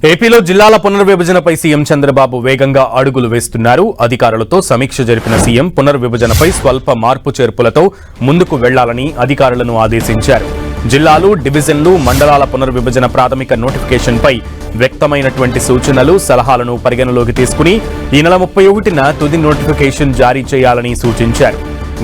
ఏపీలో జిల్లాల పునర్విభజనపై సీఎం చంద్రబాబు వేగంగా అడుగులు వేస్తున్నారు. అధికారులతో సమీక్ష జరిపిన సీఎం పునర్విభజనపై స్వల్ప మార్పు చేర్పులతో ముందుకు వెళ్లాలని అధికారులను ఆదేశించారు. జిల్లాలు, డివిజన్లు, మండలాల పునర్విభజన ప్రాథమిక నోటిఫికేషన్పై వ్యక్తమైనటువంటి సూచనలు, సలహాలను పరిగణలోకి తీసుకుని ఈ నెల 31న తుది నోటిఫికేషన్ జారీ చేయాలని సూచించారు.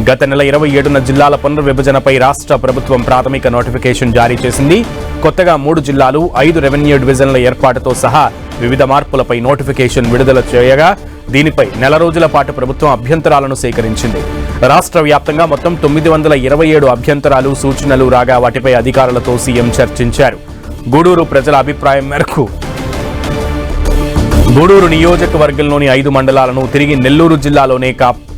గత నెల 27న జిల్లాల పునర్విభజనపై రాష్ట్ర ప్రభుత్వం ప్రాథమిక నోటిఫికేషన్ జారీ చేసింది. కొత్తగా 3 జిల్లాలు, 5 రెవెన్యూ డివిజన్ల ఏర్పాటుతో సహా వివిధ మార్పులపై నోటిఫికేషన్ విడుదల చేయగా దీనిపై నెల రోజుల పాటు ప్రభుత్వం అభ్యంతరాలను సేకరించింది. రాష్ట్ర వ్యాప్తంగా మొత్తం 927 అభ్యంతరాలు, సూచనలు రాగా వాటిపై అధికారులతో సీఎం చర్చించారు. గూడూరు ప్రజల అభిప్రాయం మేరకు గూడూరు నియోజకవర్గంలోని 5 మండలాలను తిరిగి నెల్లూరు జిల్లాలోనే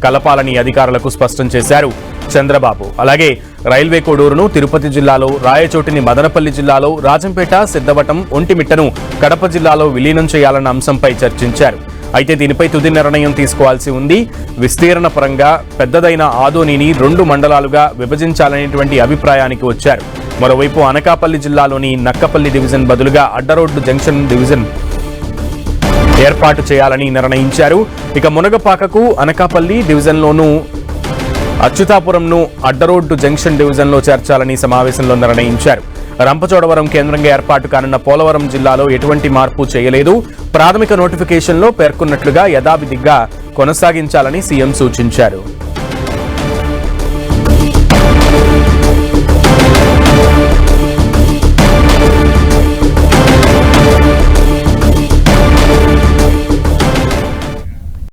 కలపాలని అధికారులకు స్పష్టం చేశారు చంద్రబాబు. అలాగే రైల్వే కోడూరును తిరుపతి జిల్లాలో, రాయచోటిని మదనపల్లి జిల్లాలో, రాజంపేట, సిద్ధవటం, ఒంటిమిట్టను కడప జిల్లాలో విలీనం చేయాలన్న అంశంపై చర్చించారు. అయితే దీనిపై తుది నిర్ణయం తీసుకోవాల్సి ఉంది. విస్తీర్ణ పరంగా పెద్దదైన ఆదోనిని 2 మండలాలుగా విభజించాలనేటువంటి అభిప్రాయానికి వచ్చారు. మరోవైపు అనకాపల్లి జిల్లాలోని నక్కపల్లి డివిజన్ బదులుగా అడ్డరోడ్డు జంక్షన్ డివిజన్ ఏర్పాటు చేయాలని నిర్ణయించారు. ఇక మునగపాకకు అనకాపల్లి డివిజన్లోనూ అచ్యుతాపురంను అడ్డరోడ్డు జంక్షన్ డివిజన్లో చేర్చాలని సమావేశంలో నిర్ణయించారు. రంపచోడవరం కేంద్రంగా ఏర్పాటు కానున్న పోలవరం జిల్లాలో ఎటువంటి మార్పు చేయలేదు. ప్రాథమిక నోటిఫికేషన్లో పేర్కొన్నట్లుగా యథావిధిగా కొనసాగించాలని సీఎం సూచించారు.